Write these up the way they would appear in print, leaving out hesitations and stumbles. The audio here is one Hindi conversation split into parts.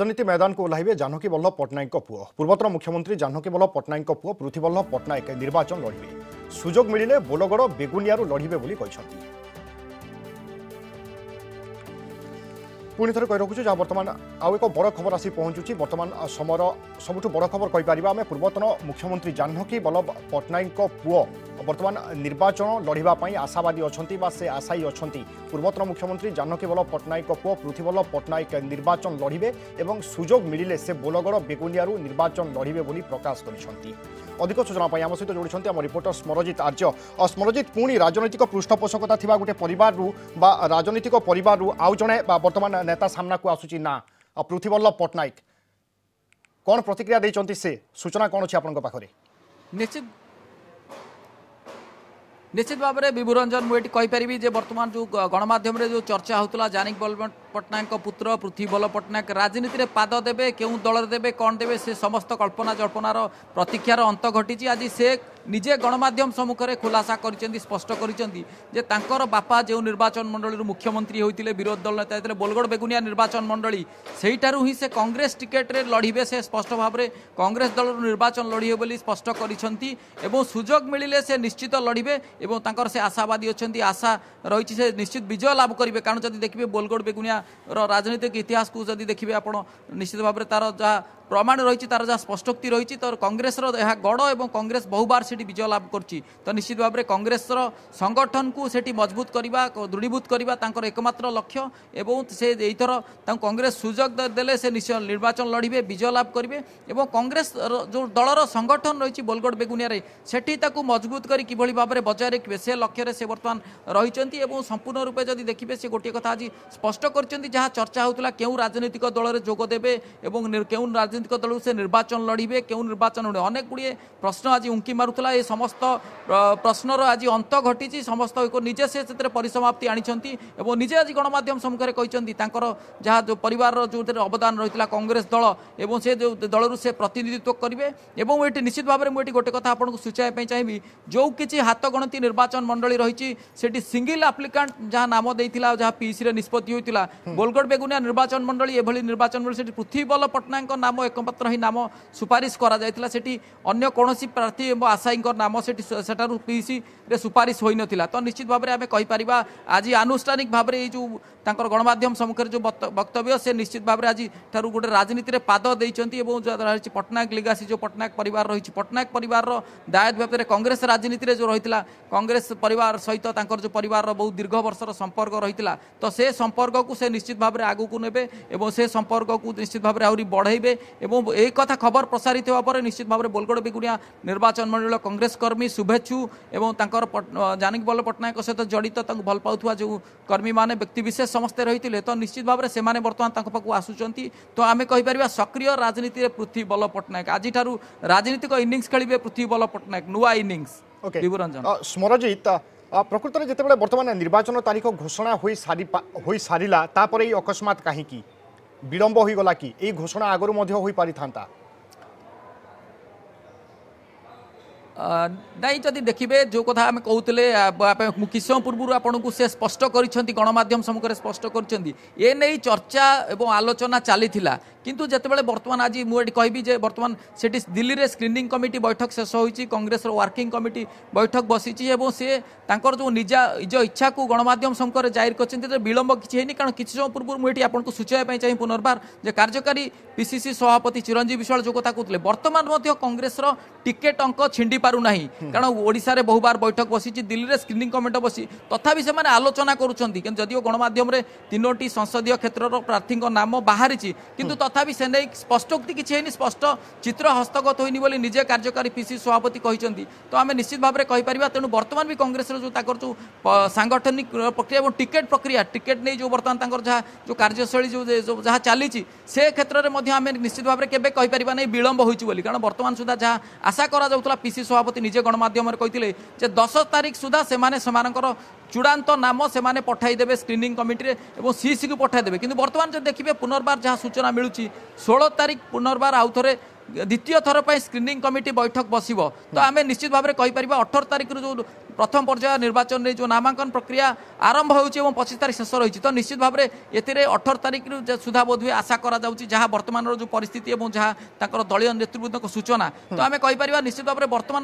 राजनीति मैदान को ओह्लैबे जानकी वल्लभ पट्टनायक पुओ पूर्वतन मुख्यमंत्री जानकी वल्लभ पट्टनायक पुओ पृथ्वीवल्लभ पट्टनायक निर्वाचन लड़िबे सुजोग मिलिले बोलगड़ बेगुनियारू लड़िबे बोली कहिसंती। पुणी थे कही रखुच्छे जहाँ बर्तमान आउ एक बड़ खबर आसी पहुंचुची बर्तमान समर सबुठ बड़ खबर कहीपर आम पूर्वतन मुख्यमंत्री जानकी वल्लभ पट्टनायक पुओ बर्तमान निर्वाचन लड़ाई आशावादी अच्छा से आशायी अच्छा पूर्वतन मुख्यमंत्री जानकी वल्लभ पट्टनायक पुओ पृथ्वीवल्लभ पट्टनायक निर्वाचन लड़िबे एवं सुजोग मिलिले से बोलगड़ बेगुनियारू निर्वाचन लड़िबे बोली प्रकाश करिसंती। अधिक सूचना आम सहित जोड़ी आम रिपोर्टर स्मरजित आर्य। स्मरजित पुणी राजनैतिक पृष्ठपोषकता थिबा गोटे परिवार बा राजनैतिक परिवार आउ जणे वर्तमान नेता सामना को आसुची ना पृथ्वीवल्लभ पट्टनायक कौन प्रतिक्रिया देइचंती से सूचना कौन अच्छी आपन पाखरे? निश्चित भाव में विभुरंजन मुझे कहीपरि जे बर्तमान जो गणमाध्यम जो चर्चा होता जानकी वल्लभ पट्टनायक पुत्र पृथ्वीवल्लभ पट्टनायक राजनीति में पाद देवे क्यों दल देवे कौन देवे से समस्त कल्पना जल्पनार प्रतीक्षार अंत घटी। आज से निजे गणमाध्यम सम्मुख में खुलासा कर स्पष्ट कर बापा जो निर्वाचन मंडली मुख्यमंत्री होते विरोधी दल नेता होते बोलगड़ बेगुनिया निर्वाचन मंडली से ही से कांग्रेस टिकेट रे लड़े से स्पष्ट भाव में कांग्रेस दल निर्वाचन लड़े बोली स्पष्ट कर सुजोग मिले से निश्चित लड़े और से आशावादी अच्छा आशा रही से निश्चित विजय लाभ करेंगे। कारण जब देखिए बोलगड़ बेगुनिया राजनीतिक इतिहास को जब देखिए आप निश्चित भाव में तार जहाँ प्रमाण रही तार जहाँ स्पष्टोक्ति रही तो कांग्रेस गढ़ और कांग्रेस बहुबार से विजय लाभ कर तो निश्चित भाव में कांग्रेस संगठन को से मजबूत करवा दृढ़ीभूत करवा एकमात्र लक्ष्य एवं से यथर कांग्रेस सुजोग देले से निश्चय निर्वाचन लड़े विजय लाभ करेंगे और कांग्रेस जो दलर संगठन रही बोलगड़ बेगुनिया सेठी मजबूत कर किभली भाव में बजाय रखिए से लक्ष्य से बर्तमान रही संपूर्ण रूपे जब देखिए से गोटे कथा आज स्पष्ट कर जहाँ चर्चा होता क्यों राजनीतिक दल में जोगदेवे और क्यों राजनीतिक दल से निर्वाचन लड़े क्यों निर्वाचन लड़े अनेक गुड़िए प्रश्न आज उंकी मारूला ये समस्त प्रश्नर आज अंत घटी समस्त निजे से परिसमाप्ति आनी और निजे आज गणमाध्यम सम्मुखें कहते जहाँ जो परिवार जो अवदान रही कांग्रेस दल और से जो दल से प्रतिनिधित्व करेंगे और ये निश्चित भाव में मुझे गोटे कथा आपको सूचाई चाहिए जो किसी हाथ गणती निर्वाचन मंडली रही सिंगल आप्लिकांट जहाँ नाम देता जहाँ पीसी निष्पत्ति होता बोलगड़ बेगुनिया निर्वाचन मंडली एभली निर्वाचन मंडली पृथ्वीवल्लभ पट्टनायक नाम एकमात्र ही नाम सुपारिश करा अन्य कौन प्रार्थी आशायी नाम से पीसी रे सुपारिश हो नाला। तो निश्चित भाव में आम कहीपर आज आनुष्ठानिक भाव में जो गणमाध्यम सम्मुखें जो वक्तव्य से निश्चित भाव में आज गोटे राजनीति में पाद देती रही पट्टनायक लिगासी जो पट्टनायक परिवार रही पट्टनायक परिवार दायित्व व्यापार कांग्रेस राजनीति में जो रही कांग्रेस परिवार सहित जो परिवार बहुत दीर्घ वर्षर संपर्क रही तो से संपर्क को से निश्चित भाव में आगू ने से संपर्क को निश्चित भाव में आहरी बढ़ेबे और एक कथा खबर प्रसारित होगा निश्चित भाव में बोलगड़ बेगुनिया निर्वाचन मंडल कांग्रेस कर्मी शुभेच्छु और जानकी वल्लभ पट्टनायक सहित जड़ित भल पाउथुवा जो कर्मी माने व्यक्ति विशेष समस्ते रही तो निश्चित भाव में से बर्तमान पाखक आसुंच तो आम कहीपर सक्रिय राजनीति में पृथ्वीवल्लभ पट्टनायक आज राजनीतिक इनिंग्स खेलिए पृथ्वीवल्लभ पट्टनायक नुआ इनिंग्स। स्मरजित प्रकृत में जिते बर्तमान निर्वाचन तारीख घोषणा हो सारा अकस्मात कहीं विलंब हो गला कि यही घोषणा आगु हो पारि था? नहीं जदि देखिए जो कथा आम कहते किस समय पूर्व आपको से स्पष्ट कर गणमाध्यम सम्मुखें स्पष्ट कर चर्चा और आलोचना चली किंतु जितेबाला बर्तमान आज मुझे कहबी जे बर्तमान से दिल्ली रे स्क्रीनिंग कमिटी बैठक शेष होती कांग्रेस वर्किंग कमिटी बैठक बसी से जो निज इच्छा को गणमाध्यम सम्मुखें जाहिर कर विलंब किसी कारण किसी समय पूर्व मुझे आपको सूचाई चाहिए पुनर्बार जे कार्यकारी पीसीसी सभापति चिरंजीव विश्वाल जो कथा कहते बर्तमान कांग्रेस टिकेट अंक छिंडी पारुना कारण ओडिशा रे बहुबार बैठक बसी दिल्ली रे स्क्रीनिंग कमिटी बसी तथापि से आलोचना करुँच जदिव गणमाध्यम तीनोटी संसदीय क्षेत्र प्रार्थी नाम बाहरी किंतु तथापि से नहीं स्पष्टोक्ति किसी है स्पष्ट चित्र हस्तगत होनी बोली निजे कार्यकारी पीसी सभापति कहते तो आम निश्चित भाव में कहीपर तेणु बर्तमान भी कांग्रेस जो सांगठनिक प्रक्रिया और टिकेट नहीं जो बर्तमान जहाँ जो कार्यशैली जो जहाँ चली से क्षेत्र में आम निश्चित भाव में केवे कहीपर नहीं विलंब होती कारण बर्तमान सुधा जहाँ आशा करा पीसी सभापति निजे गणमाध्यम कहते 10 तारीख सुधा से चूड़ांत नाम से पठाईदेवे स्क्रीनिंग कमिटी और सीसी को पठाईदेवे किंतु बर्तमान जो देखिए पुनर्बार जहाँ सूचना मिलूँ 16 तारीख पुनर्बार आउ थे द्वितीय थर पर स्क्रीनिंग कमिटी बैठक बसो तो आम निश्चित भाव में कहीपर 18 तारीख जो प्रथम पर्याय निर्वाचन में जो नामांकन प्रक्रिया आरंभ हो 25 तारीख शेष रही तो निश्चित भाव में ए 18 तारीख सुधा बोध हुए आशा करा जहाँ वर्तमान जो परिस्थिति और जहाँ दलीय नेतृवृंद सूचना तो आम कहीपर निश्चित भाव में वर्तमान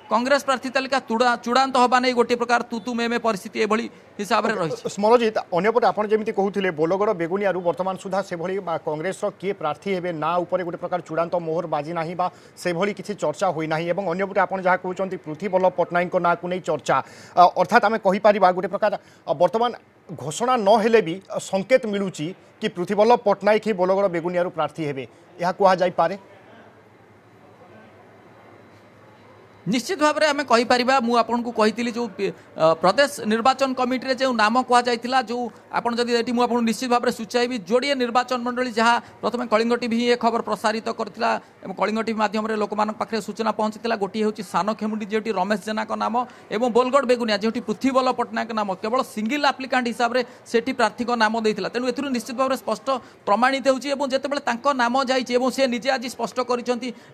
कांग्रेस प्रार्थी तालिका चूड़ांत हवा नहीं गोटे प्रकार तुतु मेमे परिस्थिति एभली हिसाब से रही। स्मरजित अंपटे आपड़ जमी कहते बोलगड़ बेगुनिया वर्तमान सुधा से कांग्रेस किए प्रार्थी हे ना उपर गोटे प्रकार चूड़ांत मोहर बाजी ना से किसी चर्चा होना अंपटे आप जहाँ कहते पृथ्वी बल्लभ पट्टनायक ना को नहीं चर्चा अर्थात आम कहीपर गोटे प्रकार वर्तमान घोषणा न हेले भी संकेत मिलूँ कि पृथ्वी बल्लभ पट्टनायक ही बोलगड़ बेगुनिया प्रार्थी हे यह कहुपे निश्चित भाव में आम कहीपर मुझे कही जो प्रदेश निर्वाचन कमिटी जो नाम कहुला जो आपड़ी मुझे निश्चित भाव में सूचाइबी जोड़े निर्वाचन मंडली जहाँ प्रथम कलिंग टीवी ये खबर प्रसारित करथिला कलिंग टीवी माध्यम रे लोक पाखे सूचना पहुंची गोटे हूँ सान खेमुंडी जो रमेश जेना नाम और बोलगड़ बेगुनिया जो पृथ्वी बल्लभ पट्टनायक नाम केवल सिंगल आप्लिकांट हिसाब से सेठी प्रार्थी नाम देता तेणु ए निश्चित भाव में स्पष्ट प्रमाणित होते नाम जाइए से निजे आज स्पष्ट कर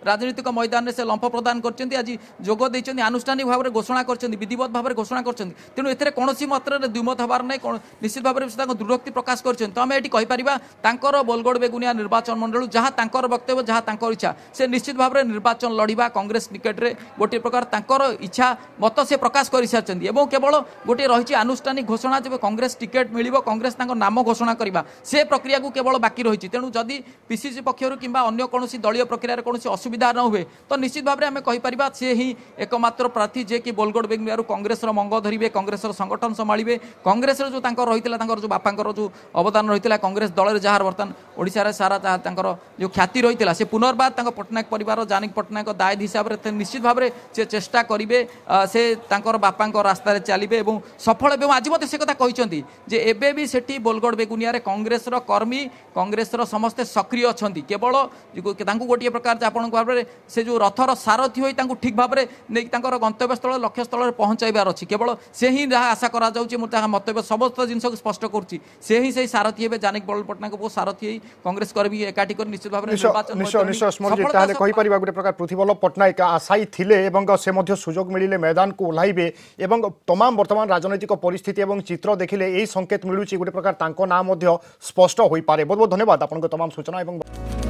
राजनीतिक मैदान में से लंफ प्रदान कर आज जोग देइछन्ति आनुष्ठानिक भाव में घोषणा करछन्ति विधिवत भाव में घोषणा करछन्ति तेणु एथरे कोनोसी मात्रा द्विमत हबार नै निश्चित भाव में दुर्भक्ति प्रकाश करछन्ति तो आम एटी कहि परिबा तांकर बोलगड़ बेगुनिया निर्वाचन मंडल जहाँ तांकर वक्तव्य जहाँ तांकर इच्छा से निश्चित भाव में निर्वाचन लड़िबा कांग्रेस निकट रे गोटे प्रकार तांकर इच्छा मत से प्रकाश कर सारिछन्ति एवं केवल गोटे रही आनुष्ठानिक घोषणा जब कांग्रेस टिकेट मिलिबो कांग्रेस तांकर नाम घोषणा करबा से प्रक्रिया को केवल बाकी रही तेणु जदि पीसीसी पक्षर किंबा अन्य कोनोसी दलीय प्रक्रिया रे कोनोसी असुविधा न हुए तो निश्चित भाव में आम कहि परिबा से ही एकमात्र प्रार्थी जे कि बोलगड़ बेगुनिया कांग्रेस मंग धरिबे कांग्रेस संगठन संभाଳିबे कांग्रेस जो रही जो बापांकर जो अवदान रही कांग्रेस दल जहाँ बर्तमान ओडिशा सारा जो ख्याति रही से पुनर्बार पट्टनायक परिवार जानिक पट्टनायक दायद हिसाब से निश्चित भाव में से चेष्टा करेंगे से बापा रास्तार चलिए सफल आज मत से कथा कहते जे एबे भी सेठी बोलगड़ बेगुनिया कांग्रेस कर्मी कांग्रेस समस्ते सक्रिय अच्छा केवल गोटे प्रकार आपण भाव से जो रथर सारथी होई ठीक भाव में गंतव्य स्थल लक्ष्य स्थल पहुंचाइबार अच्छी केवल से ही जहाँ आशा करा मतव्य समस्त जिन स्पष्ट करुच्ची से ही से सारथी हे जानिक बल्लभ पट्टनायक वो सारथी कांग्रेस कर्मी एकाठी कर निश्चित भाव में गोटे प्रकार पृथ्वी बल्लभ पट्टनायक आशायी थिले से सुजोग मिले मैदान को ओह्लाइबे तमाम वर्तमान राजनैतिक परिस्थिति और चित्र देखिले यही संकेत मिलूँ गोटे प्रकार नाम स्पष्ट हो पारे बहुत बहुत धन्यवाद आपन तमाम सूचना।